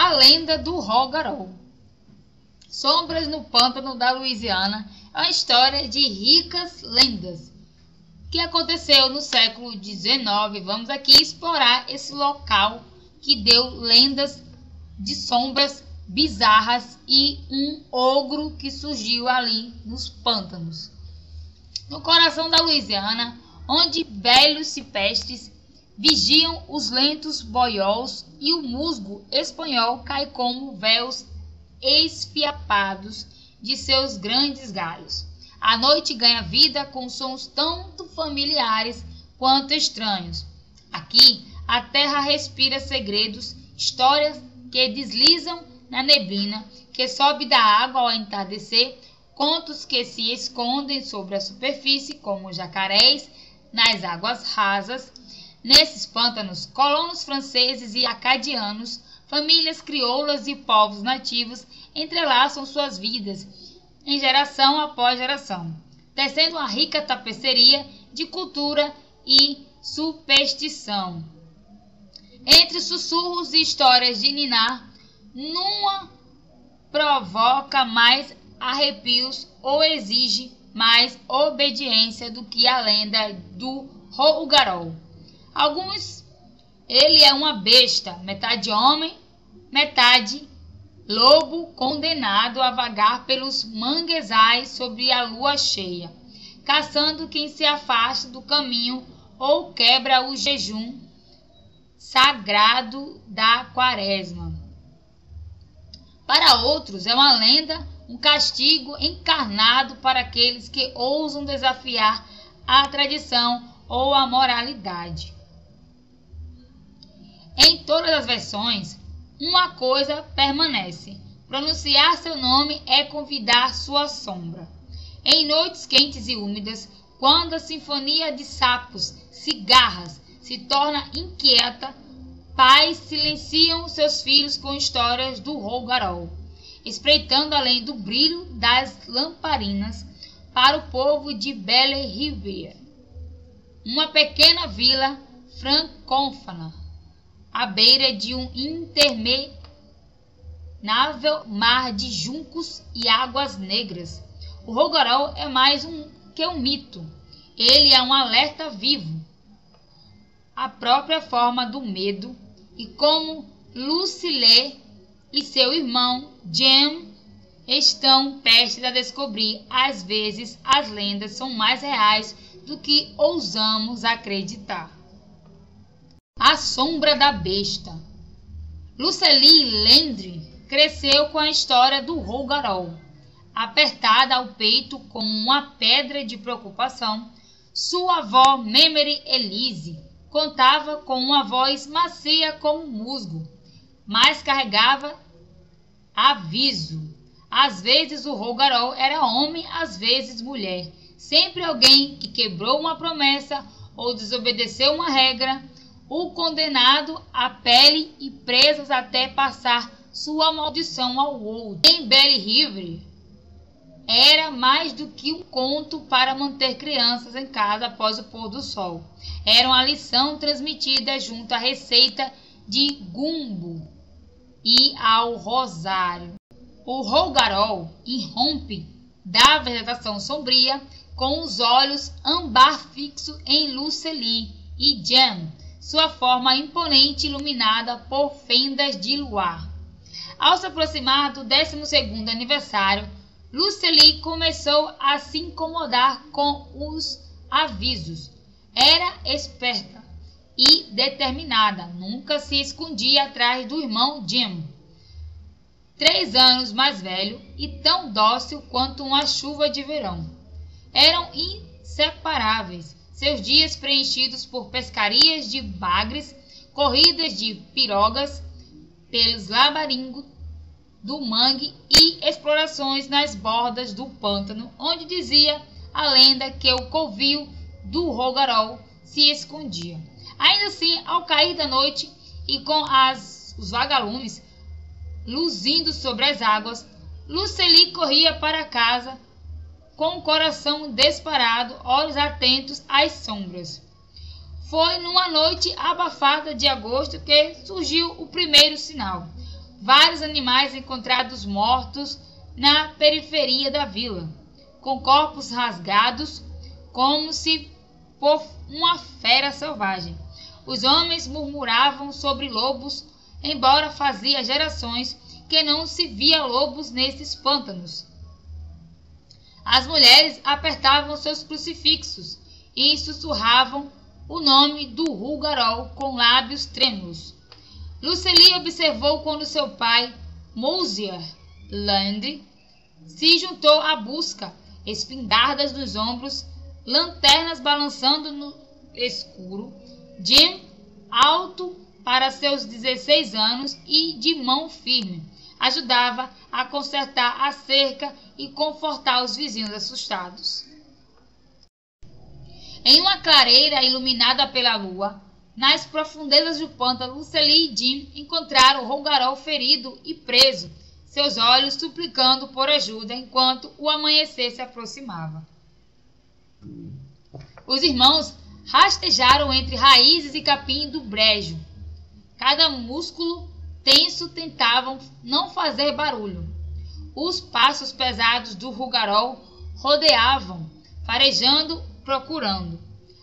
A lenda do Rougarou. Sombras no pântano da Louisiana é uma história de ricas lendas que aconteceu no século XIX. Vamos aqui explorar esse local que deu lendas de sombras bizarras e um ogro que surgiu ali nos pântanos. No coração da Louisiana, onde velhos ciprestes vigiam os lentos boiols e o musgo espanhol cai como véus esfiapados de seus grandes galhos. A noite ganha vida com sons tanto familiares quanto estranhos. Aqui, a terra respira segredos, histórias que deslizam na neblina, que sobe da água ao entardecer, contos que se escondem sobre a superfície, como jacarés nas águas rasas. Nesses pântanos, colonos franceses e acadianos, famílias crioulas e povos nativos entrelaçam suas vidas em geração após geração, tecendo uma rica tapeçaria de cultura e superstição. Entre sussurros e histórias de ninar, numa provoca mais arrepios ou exige mais obediência do que a lenda do Rougarou. Ele é uma besta, metade homem, metade lobo, condenado a vagar pelos manguezais sobre a lua cheia, caçando quem se afasta do caminho ou quebra o jejum sagrado da quaresma. Para outros é uma lenda, um castigo encarnado para aqueles que ousam desafiar a tradição ou a moralidade. Em todas as versões, uma coisa permanece: pronunciar seu nome é convidar sua sombra. Em noites quentes e úmidas, quando a sinfonia de sapos, cigarras se torna inquieta, pais silenciam seus filhos com histórias do Rougarou, espreitando além do brilho das lamparinas para o povo de Belle Riviere, uma pequena vila francófona à beira de um interminável mar de juncos e águas negras. O Rougarou é mais que um mito. Ele é um alerta vivo, a própria forma do medo, e como Lucille e seu irmão Jem estão prestes a descobrir, às vezes as lendas são mais reais do que ousamos acreditar. A sombra da besta. Lucille Landry cresceu com a história do Rougarou. Apertada ao peito como uma pedra de preocupação, sua avó Memory Elise contava com uma voz macia como musgo, mas carregava aviso. Às vezes o Rougarou era homem, às vezes mulher. Sempre alguém que quebrou uma promessa ou desobedeceu uma regra, o condenado à pele e presas até passar sua maldição ao outro. Em Belle Riviere, era mais do que um conto para manter crianças em casa após o pôr do sol. Era uma lição transmitida junto à receita de gumbo e ao rosário. O Rougarou irrompe da vegetação sombria com os olhos âmbar fixo em Lucille e Jem, sua forma imponente iluminada por fendas de luar. Ao se aproximar do 12º aniversário, Lucille começou a se incomodar com os avisos. Era esperta e determinada, nunca se escondia atrás do irmão Jim, 3 anos mais velho e tão dócil quanto uma chuva de verão. Eram inseparáveis, seus dias preenchidos por pescarias de bagres, corridas de pirogas pelos labarintos do mangue e explorações nas bordas do pântano, onde dizia a lenda que o covil do Rougarou se escondia. Ainda assim, ao cair da noite e com os vagalumes luzindo sobre as águas, Lucille corria para casa com o coração disparado, olhos atentos às sombras. Foi numa noite abafada de agosto que surgiu o primeiro sinal. vários animais encontrados mortos na periferia da vila, com corpos rasgados como se por uma fera selvagem. Os homens murmuravam sobre lobos, embora fazia gerações que não se via lobos nesses pântanos. As mulheres apertavam seus crucifixos e sussurravam o nome do Rougarou com lábios trêmulos. Lucely observou quando seu pai, Monsieur Landry, se juntou à busca, espingardas nos ombros, lanternas balançando no escuro. Jim, alto para seus 16 anos e de mão firme, ajudava a consertar a cerca e confortar os vizinhos assustados. Em uma clareira iluminada pela lua, nas profundezas do pântano, Lucely e Jim encontraram Rougarou ferido e preso, seus olhos suplicando por ajuda enquanto o amanhecer se aproximava. Os irmãos rastejaram entre raízes e capim do brejo. Cada músculo tenso tentavam não fazer barulho. Os passos pesados do Rougarou rodeavam, farejando, procurando.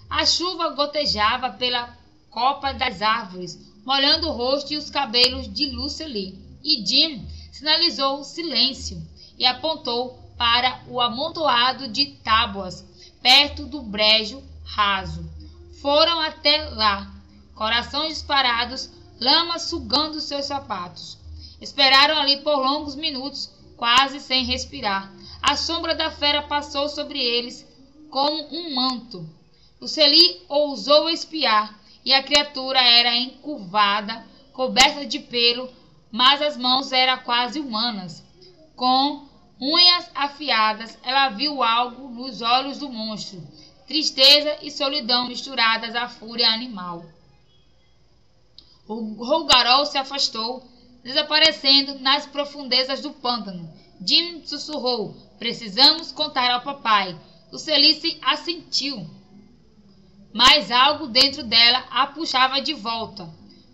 A chuva gotejava pela copa das árvores, molhando o rosto e os cabelos de Lucely, e Jim sinalizou silêncio e apontou para o amontoado de tábuas perto do brejo raso. Foram até lá, corações disparados, lama sugando seus sapatos. Esperaram ali por longos minutos, quase sem respirar. A sombra da fera passou sobre eles como um manto. Lucely ousou espiar, e a criatura era encurvada, coberta de pelo, mas as mãos eram quase humanas. Com unhas afiadas, ela viu algo nos olhos do monstro, tristeza e solidão misturadas à fúria animal. O Rougarou se afastou, desaparecendo nas profundezas do pântano. Jim sussurrou: "Precisamos contar ao papai." Lucely assentiu, mas algo dentro dela a puxava de volta,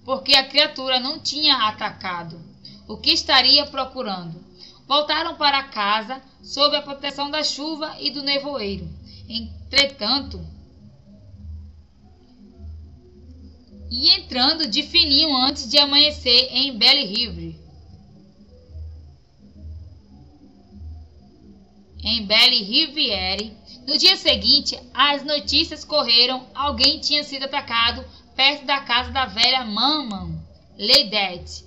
porque a criatura não tinha atacado. O que estaria procurando? Voltaram para casa sob a proteção da chuva e do nevoeiro. Entretanto, e entrando de fininho antes de amanhecer em Belle Rive. Em Belle Riviere, no dia seguinte, as notícias correram: alguém tinha sido atacado perto da casa da velha Maman Ledette.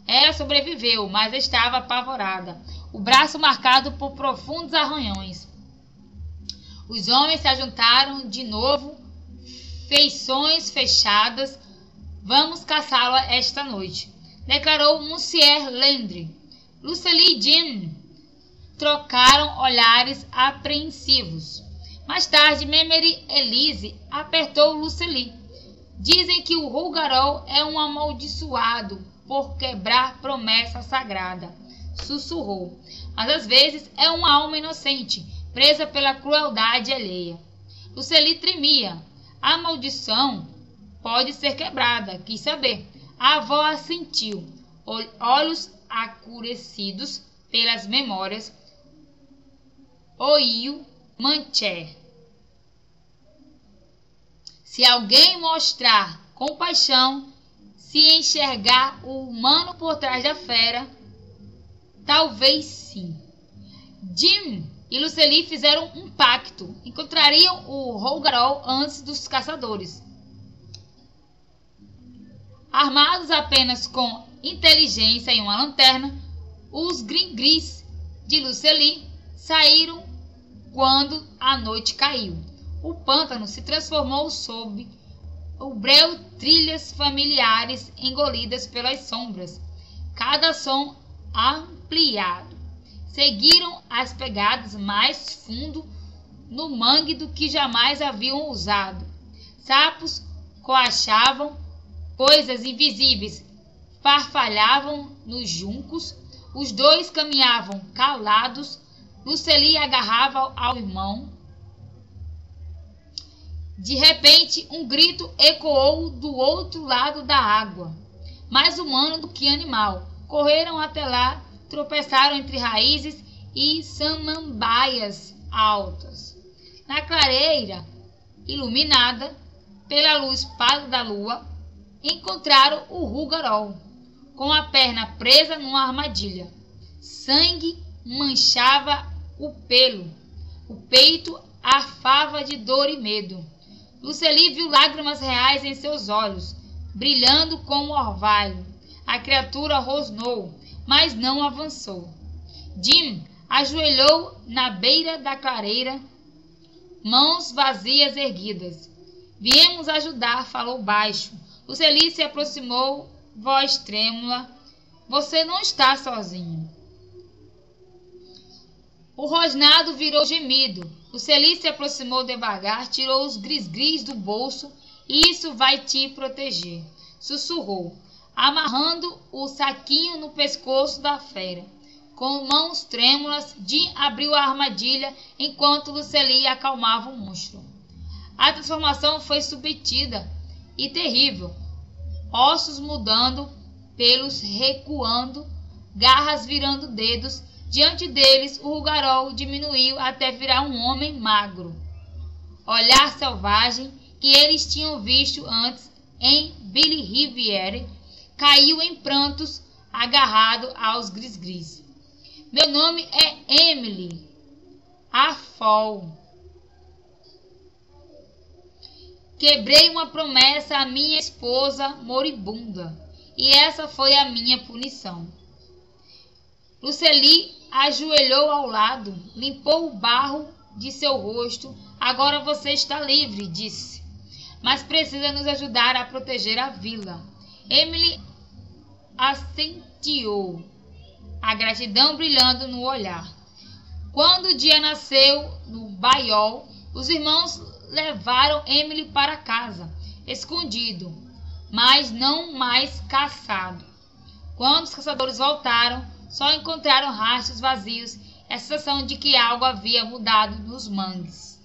Ela sobreviveu, mas estava apavorada, o braço marcado por profundos arranhões. Os homens se ajuntaram de novo, feições fechadas. "Vamos caçá-la esta noite", declarou Monsieur Landry. Lucely e Jim trocaram olhares apreensivos. Mais tarde, Memory Elise apertou Lucely. "Dizem que o Rougarou é um amaldiçoado por quebrar promessa sagrada", sussurrou. "Mas às vezes é uma alma inocente, presa pela crueldade alheia." Lucely tremia. "A maldição pode ser quebrada, quis saber." A avó assentiu, olhos acurecidos pelas memórias. Ouiu Mancher. "Se alguém mostrar compaixão, se enxergar o humano por trás da fera, talvez sim." Jim e Lucely fizeram um pacto. Encontrariam o Rougarou antes dos caçadores. Armados apenas com inteligência e uma lanterna, os gringris de Lucely saíram quando a noite caiu. O pântano se transformou sob o breu trilhas familiares engolidas pelas sombras, cada som ampliado. Seguiram as pegadas mais fundo no mangue do que jamais haviam usado. Sapos coachavam, coisas invisíveis farfalhavam nos juncos. Os dois caminhavam calados. Lucely agarrava ao irmão. De repente, um grito ecoou do outro lado da água, mais humano do que animal. correram até lá, tropeçaram entre raízes e samambaias altas. Na clareira, iluminada pela luz pálida da lua, encontraram o Rougarou, com a perna presa numa armadilha. Sangue manchava o peito arfava de dor e medo. Luceli viu lágrimas reais em seus olhos, brilhando como orvalho. A criatura rosnou, mas não avançou. Jim ajoelhou na beira da clareira, mãos vazias erguidas. Viemos ajudar, falou baixo. Luceli se aproximou, voz trêmula. Você não está sozinho. O rosnado virou gemido. Luceli se aproximou devagar, tirou os gris-gris do bolso. Isso vai te proteger, sussurrou, amarrando o saquinho no pescoço da fera. Com mãos trêmulas, Jim abriu a armadilha enquanto Luceli acalmava o monstro. A transformação foi subtida e terrível. Ossos mudando, pelos recuando, garras virando dedos. Diante deles, o Rougarou diminuiu até virar um homem magro. Olhar selvagem que eles tinham visto antes em Billy Riviere caiu em prantos, agarrado aos gris-gris. Meu nome é Emily Afol. Quebrei uma promessa à minha esposa moribunda, e essa foi a minha punição. Luceli ajoelhou ao lado, limpou o barro de seu rosto. Agora você está livre, disse, mas precisa nos ajudar a proteger a vila. Emily assentiu, a gratidão brilhando no olhar. Quando o dia nasceu no Baiol, os irmãos levaram Emily para casa, escondido, mas não mais caçado. Quando os caçadores voltaram, só encontraram rastros vazios e a sensação de que algo havia mudado nos mangues.